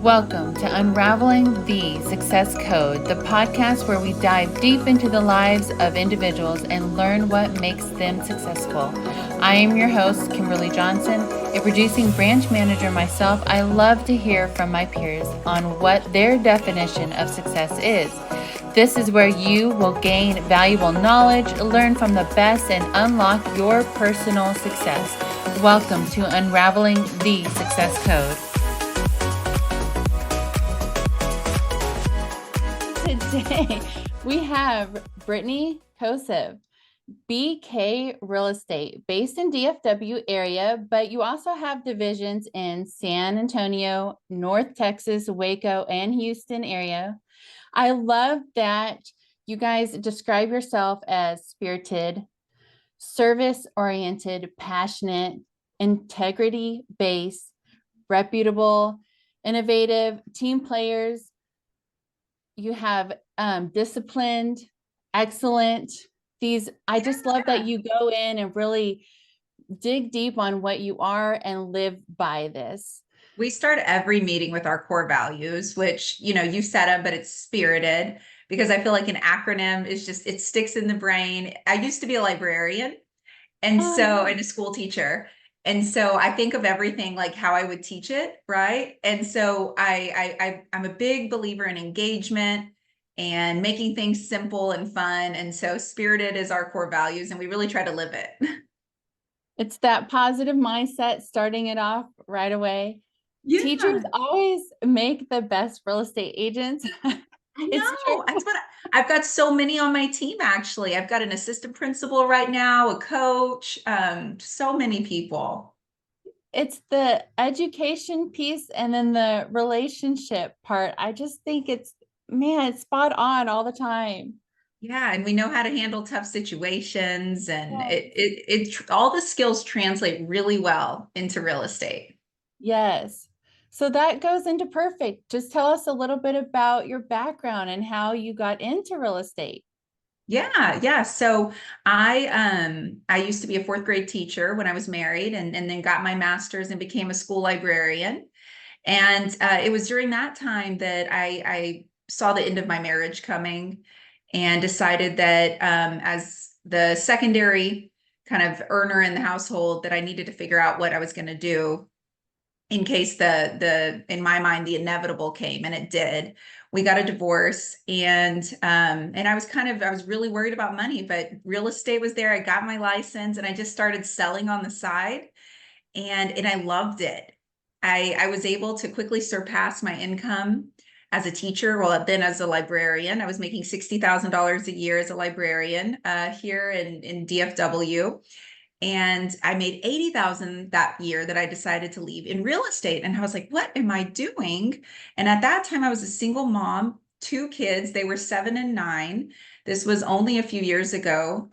Welcome to Unravelling the Success Code, the podcast where we dive deep into the lives of individuals and learn what makes them successful. I am your host, Kimberly Johnson, a producing branch manager myself. I love to hear from my peers on what their definition of success is. This is where you will gain valuable knowledge, learn from the best, and unlock your personal success. Welcome to Unraveling the Success Code. Today, we have Brittney Kosev, BK Real Estate, based in DFW area, but you also have divisions in San Antonio, North Texas, Waco, and Houston area. I love that you guys describe yourself as spirited, service-oriented, passionate, integrity-based, reputable, innovative, team players. You have disciplined, excellent. I just love that you go in and really dig deep on what you are and live by this. We start every meeting with our core values, which, you said them, but it's spirited because I feel like an acronym is just, it sticks in the brain. I used to be a librarian and a school teacher. And so I think of everything like how I would teach it, right? And so I'm a big believer in engagement and making things simple and fun. And so spirited is our core values, and we really try to live it. It's that positive mindset, starting it off right away. Yeah. Teachers always make the best real estate agents. I know. That's what I've got so many on my team, actually. I've got an assistant principal right now, a coach, so many people. It's the education piece and then the relationship part. I just think it's spot on all the time. Yeah, and we know how to handle tough situations, and all the skills translate really well into real estate. Yes. So that goes into perfect. Just tell us a little bit about your background and how you got into real estate. Yeah. So I used to be a fourth grade teacher when I was married, and then got my master's and became a school librarian. And it was during that time that I saw the end of my marriage coming, and decided that as the secondary kind of earner in the household, that I needed to figure out what I was going to do in case the in my mind the inevitable came, and it did. We got a divorce, and I was really worried about money, but real estate was there. I got my license and I just started selling on the side, and I loved it. I was able to quickly surpass my income as a teacher. Well, then as a librarian, I was making $60,000 a year as a librarian here in DFW. And I made 80,000 that year that I decided to leave in real estate. And I was like, what am I doing? And at that time, I was a single mom, two kids. They were 7 and 9. This was only a few years ago.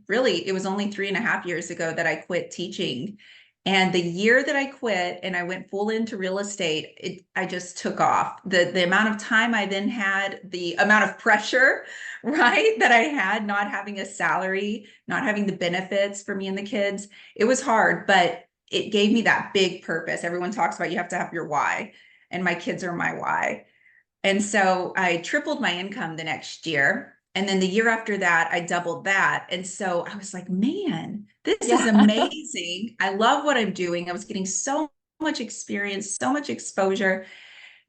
Really, it was only 3.5 years ago that I quit teaching. And the year that I quit and I went full into real estate, I just took off. The amount of time I then had, the amount of pressure, right, that I had, not having a salary, not having the benefits for me and the kids, it was hard, but it gave me that big purpose. Everyone talks about you have to have your why, and my kids are my why. And so I tripled my income the next year. And then the year after that, I doubled that. And so I was like, man, this is amazing. I love what I'm doing. I was getting so much experience, so much exposure,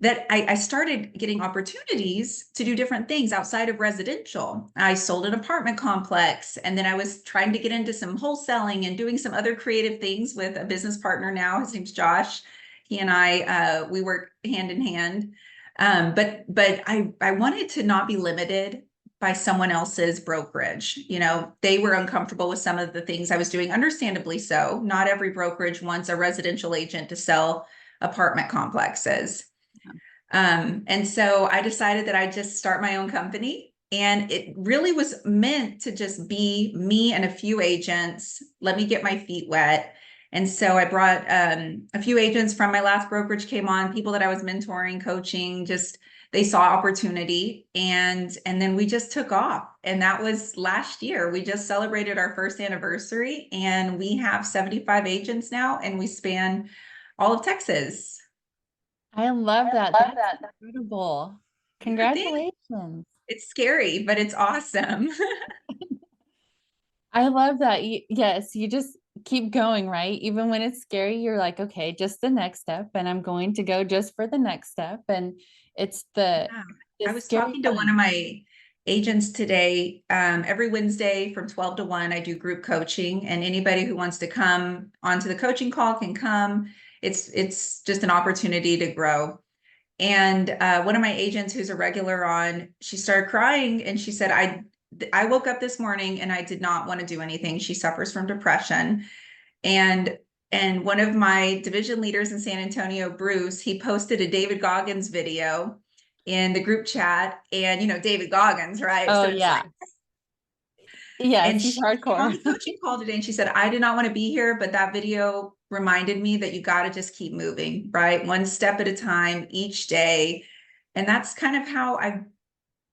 that I started getting opportunities to do different things outside of residential. I sold an apartment complex, and then I was trying to get into some wholesaling and doing some other creative things with a business partner now. His name's Josh. He and we work hand in hand. But I wanted to not be limited by someone else's brokerage. They were uncomfortable with some of the things I was doing, understandably so. Not every brokerage wants a residential agent to sell apartment complexes. And so I decided that I'd just start my own company. And it really was meant to just be me and a few agents. Let me get my feet wet. And so I brought a few agents from my last brokerage came on, people that I was mentoring, coaching, just they saw opportunity, and then we just took off. And that was last year. We just celebrated our first anniversary, and we have 75 agents now, and we span all of Texas. I love that. That's incredible. Yeah, thanks. Congratulations. It's scary, but it's awesome. I love that. Yes, you just keep going, right? Even when it's scary, you're like, okay, just the next step, and I'm going to go just for the next step. And it's Yeah. the I was scary talking to one of time. my agents today. Every Wednesday from 12 to 1, I do group coaching, and anybody who wants to come onto the coaching call can come. It's just an opportunity to grow. And one of my agents who's a regular on, she started crying and she said, I woke up this morning and I did not want to do anything. She suffers from depression. And one of my division leaders in San Antonio, Bruce, he posted a David Goggins video in the group chat. And David Goggins, right? Oh So it's like, yeah. Yes, and he's she came on hardcore. the coaching call today and she said, I did not want to be here, but that video reminded me that you got to just keep moving, right? One step at a time each day. And that's kind of how I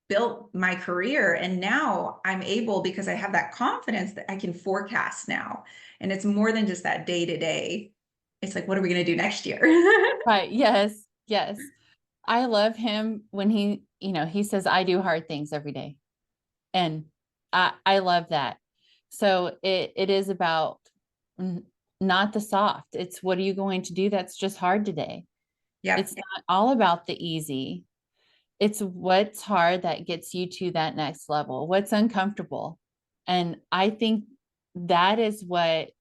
built my career. And now I'm able, because I have that confidence, that I can forecast now. And it's more than just that day to day. It's like, what are we going to do next year? Right. Yes. Yes. I love him when he says, I do hard things every day. And I love that. So it is about not the soft. It's what are you going to do that's just hard today? Yeah, It's not all about the easy. It's what's hard that gets you to that next level, what's uncomfortable. And I think that is what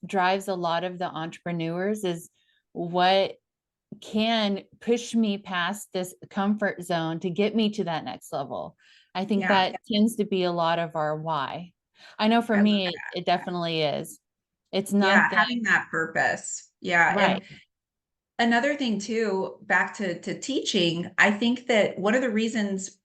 drives a lot of the entrepreneurs is what can push me past this comfort zone to get me to that next level. I think yeah, that tends to be a lot of our why. I know for I love me, that. it definitely is. It's Yeah, not the having that purpose. Yeah. And right. another thing too, back to teaching, I think that one of the reasons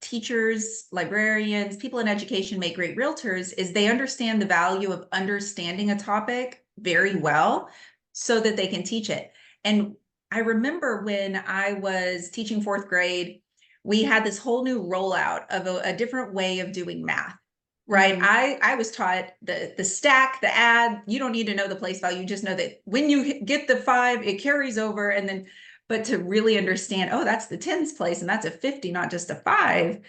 teachers, librarians, people in education make great realtors is they understand the value of understanding a topic very well so that they can teach it. And I remember when I was teaching fourth grade, we had this whole new rollout of a different way of doing math. Right. Mhm. I was taught the stack, the add, you don't need to know the place value. You just know that when you get the 5, it carries over. And then, but to really understand, oh, that's the tens place and that's a 50, not just a 5.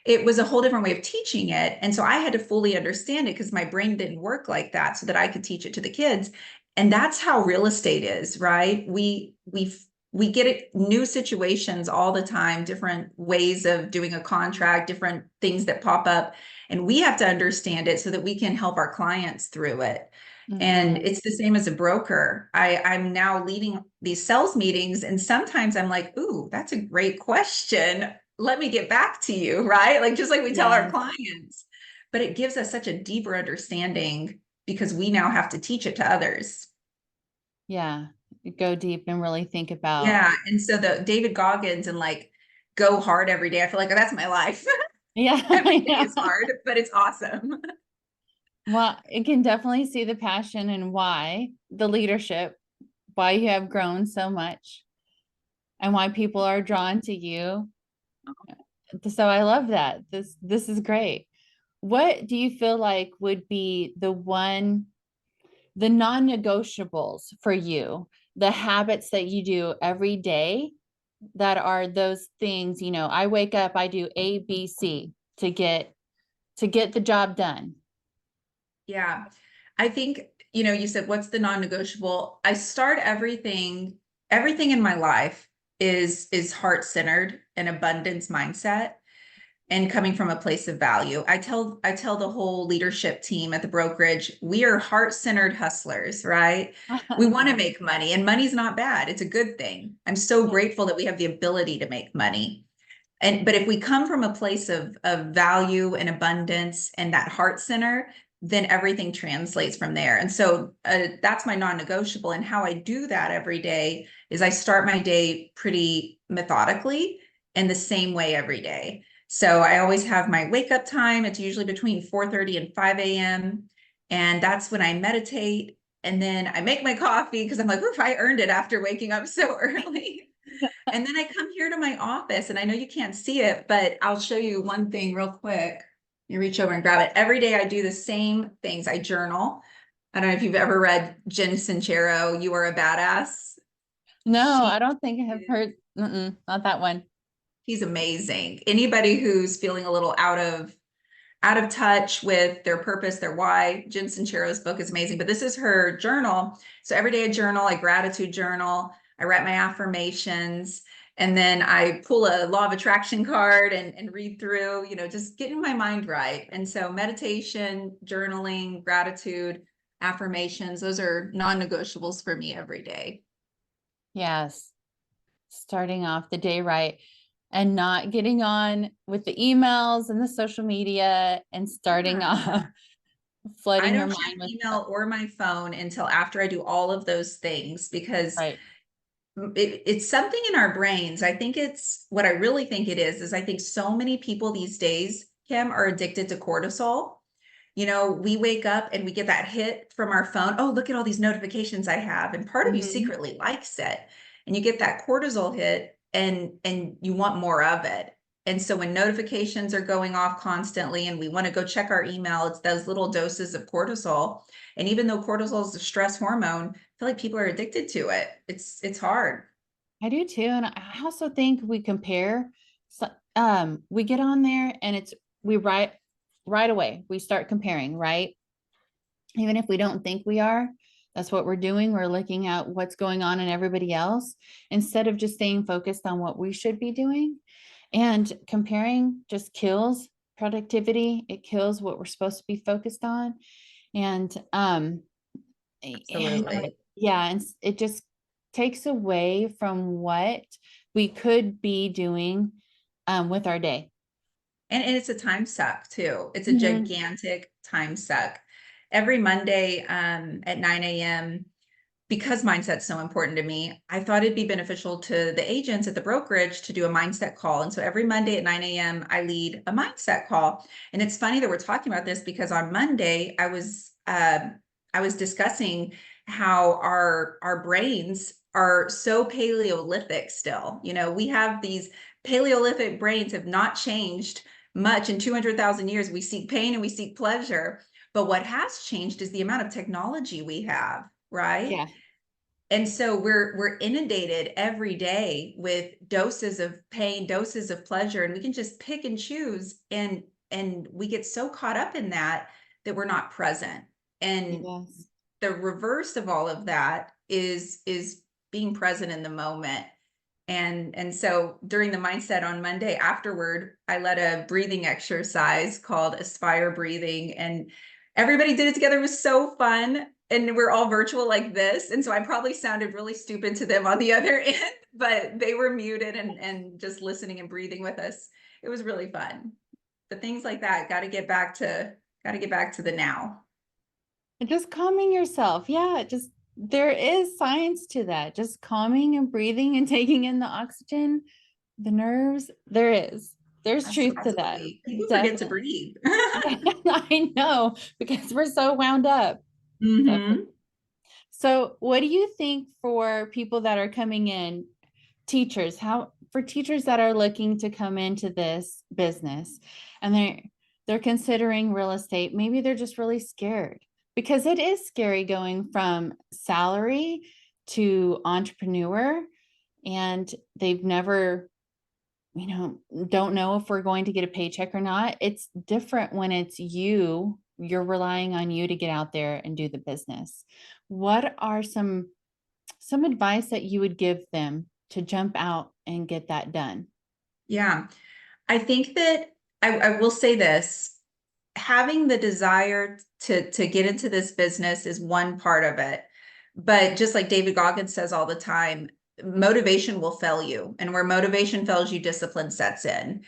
It was a whole different way of teaching it. And so I had to fully understand it because my brain didn't work like that so that I could teach it to the kids. And that's how real estate is, right? We get it, new situations all the time, different ways of doing a contract, different things that pop up, and we have to understand it so that we can help our clients through it. And Mhm. it's the same as a broker. I'm now leading these sales meetings, and sometimes I'm like, ooh, that's a great question. Let me get back to you, right? Like just like we tell our Yes. clients. But it gives us such a deeper understanding because we now have to teach it to others. Yeah. Go deep and really think about. Yeah. And so the David Goggins and like go hard every day. I feel like, oh, that's my life. Yeah. Every day Yeah. is hard, but it's awesome. Well, it can definitely see the passion and why the leadership, why you have grown so much and why people are drawn to you. So I love that. This is great. What do you feel like would be the non-negotiables for you, the habits that you do every day that are those things, I wake up, I do A, B, C to get the job done. Yeah. I think, you said, what's the non-negotiable? I start everything in my life is heart-centered and abundance mindset and coming from a place of value. I tell the whole leadership team at the brokerage, we are heart-centered hustlers, right? We want to make money and money's not bad. It's a good thing. I'm so Yeah. grateful that we have the ability to make money. But if we come from a place of value and abundance and that heart center, then everything translates from there. And so that's my non-negotiable. And how I do that every day is I start my day pretty methodically and the same way every day. So I always have my wake up time. It's usually between 4:30 and 5 a.m. And that's when I meditate. And then I make my coffee because I'm like, oof, I earned it after waking up so early. And then I come here to my office, and I know you can't see it, but I'll show you one thing real quick. You reach over and grab it. Every day I do the same things. I journal. I don't know if you've ever read Jen Sincero, You Are a Badass. No, I She don't think I have heard. Not that one. She's amazing. Anybody who's feeling a little out of touch with their purpose, their why. Jen Sincero's book is amazing, but this is her journal. So every day I journal, I gratitude journal, I write my affirmations, and then I pull a law of attraction card and read through, just getting my mind right. And so meditation, journaling, gratitude, affirmations, those are non-negotiables for me every day. Yes. Starting off the day right and not getting on with the emails and the social media and starting Yeah. off I flooding your don't check mind with email or my phone until after I do all of those things because right. it's something in our brains. I think it's what I really think it is I think so many people these days, Kim, are addicted to cortisol. We wake up and we get that hit from our phone. Oh, look at all these notifications I have. And part of you Mhm. secretly likes it. And you get that cortisol hit and you want more of it. And so when notifications are going off constantly and we want to go check our email, it's those little doses of cortisol. And even though cortisol is a stress hormone, I feel like people are addicted to it. It's hard. I do too. And I also think we compare. So, we get on there and we right away, we start comparing, right? Even if we don't think we are, that's what we're doing. We're looking at what's going on in everybody else instead of just staying focused on what we should be doing. And comparing just kills productivity. It kills what we're supposed to be focused on. And Absolutely. yeah, and it just takes away from what we could be doing with our day. And it's a time suck too. It's a Mhm. gigantic time suck. Every Monday at 9 a.m., because mindset's so important to me, I thought it'd be beneficial to the agents at the brokerage to do a mindset call. And so every Monday at 9 a.m., I lead a mindset call. And it's funny that we're talking about this because on Monday I was discussing how our brains are so Paleolithic still. We have these Paleolithic brains have not changed much in 200,000 years. We seek pain and we seek pleasure. But what has changed is the amount of technology we have, right? Yeah. And so we're inundated every day with doses of pain, doses of pleasure, and we can just pick and choose and we get so caught up in that we're not present. And Yes. the reverse of all of that is being present in the moment. And so during the mindset on Monday afterward, I led a breathing exercise called Aspire Breathing, and everybody did it together. It was so fun. And we're all virtual like this. And so I probably sounded really stupid to them on the other end, but they were muted and just listening and breathing with us. It was really fun. But things like that, got to get back to the now. And just calming yourself. Yeah, just there is science to that. Just calming and breathing and taking in the oxygen, the nerves, there is. There's truth to that. Absolutely. People forget to Definitely. breathe. Yeah, I know because we're so wound up. Definitely. Hmm. So, what do you think for people that are coming in, teachers, how for teachers that are looking to come into this business and they're considering real estate, maybe they're just really scared because it is scary going from salary to entrepreneur and they've never don't know if we're going to get a paycheck or not. It's different when it's you're relying on you to get out there and do the business. What are some advice that you would give them to jump out and get that done? Yeah. I think that I will say this, having the desire to get into this business is one part of it. But just like David Goggins says all the time, motivation will fail you. And where motivation fails you, discipline sets in.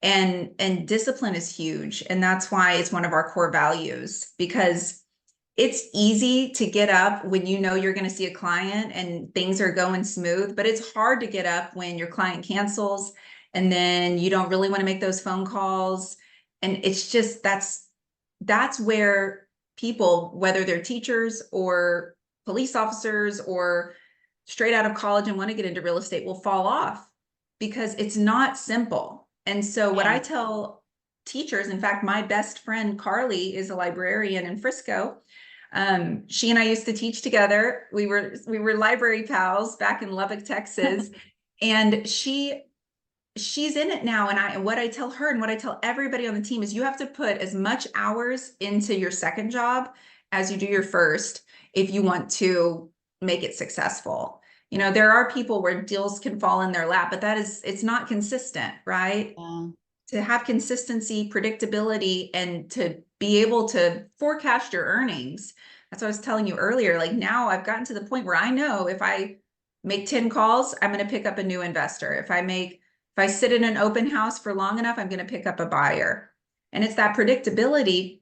And discipline is huge. And that's why it's one of our core values, because it's easy to get up when you know you're going to see a client and things are going smooth, but it's hard to get up when your client cancels and then you don't really want to make those phone calls. And it's just that's where people, whether they're teachers or police officers or straight out of college and want to get into real estate, will fall off because it's not simple. And so what Yeah. I tell teachers, in fact, my best friend Carly is a librarian in Frisco. She and I used to teach together. We were library pals back in Lubbock, Texas, and she's in it now. And what I tell her and what I tell everybody on the team is you have to put as much hours into your second job as you do your first if you want to make it successful. There are people where deals can fall in their lap, but it's not consistent, right? Yeah. To have consistency, predictability, and to be able to forecast your earnings. That's what I was telling you earlier. Like now I've gotten to the point where I know if I make 10 calls, I'm going to pick up a new investor. If I sit in an open house for long enough, I'm going to pick up a buyer. And it's that predictability,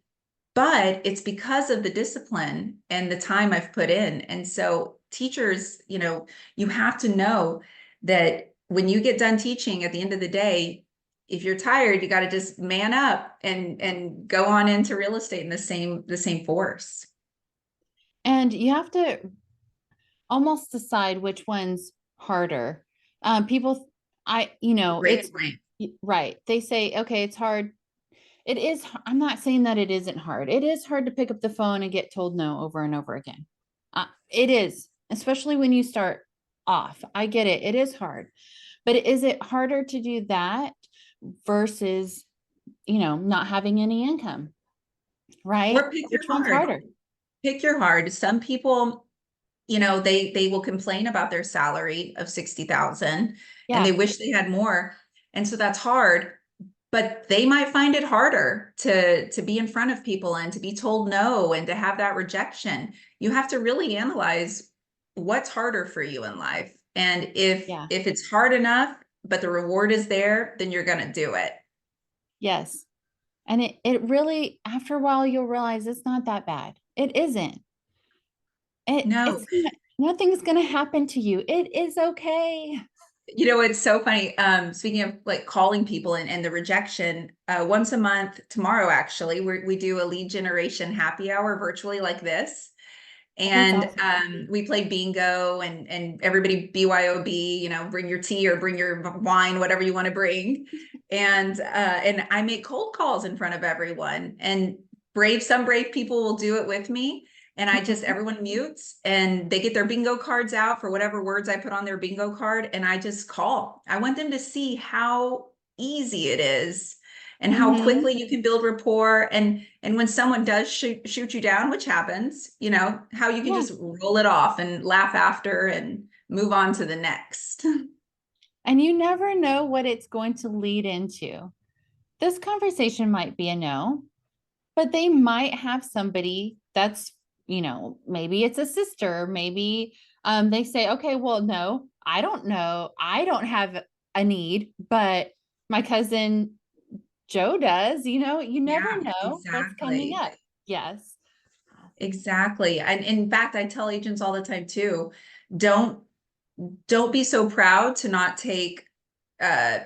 but it's because of the discipline and the time I've put in. And so teachers, you have to know that when you get done teaching at the end of the day, if you're tired, you got to just man up and go on into real estate in the same force. And you have to almost decide which one's harder. People, Great point. right. They say, okay, it's hard. It is. I'm not saying that it isn't hard. It is hard to pick up the phone and get told no over and over again. It is, especially when you start off. I get it. It is hard. But is it harder to do that versus, not having any income? Right? Or pick your Which one's hard. harder? Pick your hard. Some people, they will complain about their salary of 60,000 and Yeah. they wish they had more. And so that's hard, but they might find it harder to be in front of people and to be told no and to have that rejection. You have to really analyze what's harder for you in life. And if Yeah. if it's hard enough, but the reward is there, then you're going to do it. Yes. And it really, after a while, you'll realize it's not that bad. It isn't. No. It's not, nothing's going to happen to you. It is okay. It's so funny. Speaking of like calling people and the rejection, once a month, tomorrow, actually, we do a lead generation happy hour virtually like this. Oh, that's And awesome. we play bingo and everybody BYOB, bring your tea or bring your wine, whatever you want to bring. And I make cold calls in front of everyone, and some brave people will do it with me. And everyone mutes and they get their bingo cards out for whatever words I put on their bingo card. And I just call. I want them to see how easy it is and how Mm-hmm. quickly you can build rapport. And when someone does shoot you down, which happens, how you can Yeah. just roll it off and laugh after and move on to the next. And you never know what it's going to lead into. This conversation might be a no, but they might have somebody that's, maybe it's a sister, maybe they say, okay, well, no, I don't know. I don't have a need, but my cousin Joe does, you never Yeah, know what's coming exactly. up. Yes. Exactly. And in fact, I tell agents all the time too, don't don't be so proud to not take uh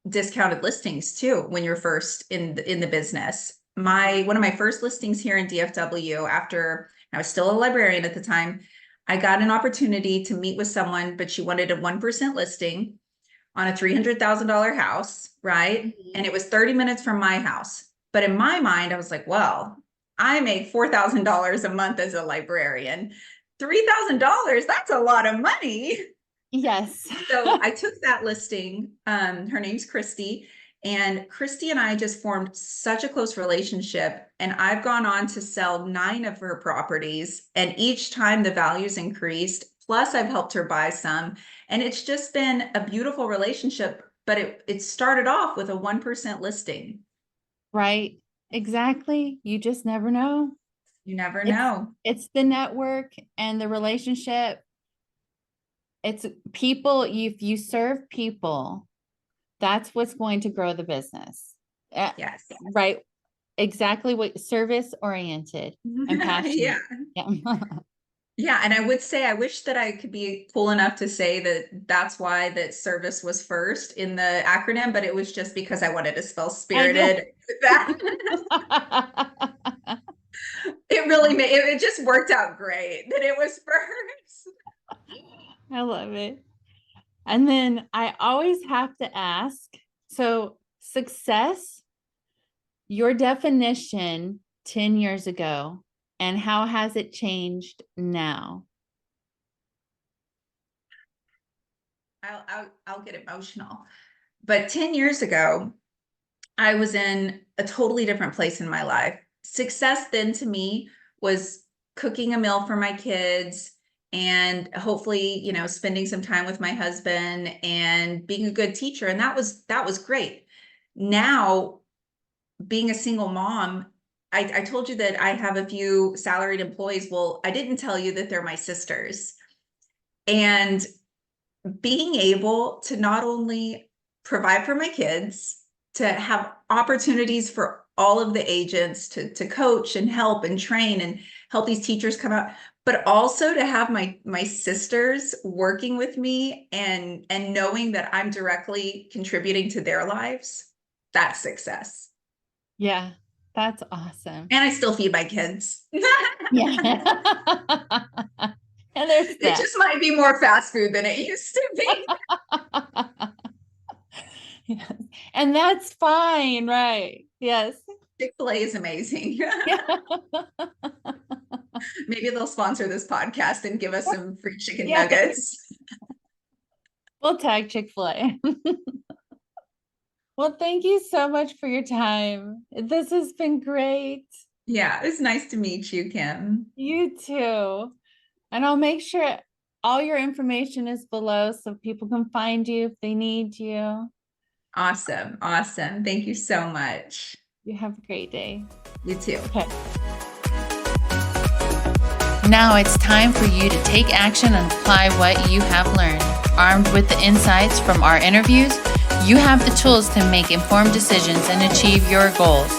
discounted listings too when you're first in the business. One of my first listings here in DFW, after I was still a librarian at the time, I got an opportunity to meet with someone, but she wanted a 1% listing on a $300,000 house, right? And Mhm. it was 30 minutes from my house. But in my mind, I was like, well, I make $4,000 a month as a librarian. $3,000, that's a lot of money. Yes. So I took that listing. Her name's Christy. And Christy and I just formed such a close relationship. And I've gone on to sell 9 of her properties. And each time the values increased. Plus, I've helped her buy some. And it's just been a beautiful relationship. But it started off with a 1% listing. Right. Exactly. You just never know. You never It's know. it's the network and the relationship. It's people, if you serve people, that's what's going to grow the business. Yes. Right. Exactly what service oriented and Yeah. passionate. Yeah. Yeah, and I would say I wish that I could be cool enough to say that that's why that service was first in the acronym, but it was just because I wanted to spell I know. spirited with that. It really made it just worked out great that it was first. I love it. And then I always have to ask, so success, your definition 10 years ago And how has it changed now? I'll get emotional. But 10 years ago, I was in a totally different place in my life. Success then to me was cooking a meal for my kids and hopefully, spending some time with my husband and being a good teacher. And that was great. Now, being a single mom, I told you that I have a few salaried employees. Well, I didn't tell you that they're my sisters. And being able to not only provide for my kids, to have opportunities for all of the agents to coach and help and train and help these teachers come out, but also to have my sisters working with me and knowing that I'm directly contributing to their lives, that's success. Yeah, that's awesome. And I still feed my kids. Yeah. And there's that. It just might be more fast food than it used to be. Yes. And that's fine, right? Yes. Chick-fil-A is amazing. Maybe they'll sponsor this podcast and give us some free chicken nuggets. We'll tag Chick-fil-A. Well, thank you so much for your time. This has been great. Yeah, it's nice to meet you, Kim. You too. And I'll make sure all your information is below so people can find you if they need you. Awesome. Awesome. Thank you so much. You have a great day. You too. Okay. Now it's time for you to take action and apply what you have learned. Armed with the insights from our interviews, you have the tools to make informed decisions and achieve your goals.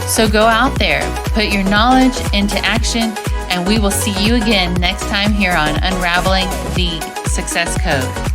So go out there, put your knowledge into action, and we will see you again next time here on Unraveling the Success Code.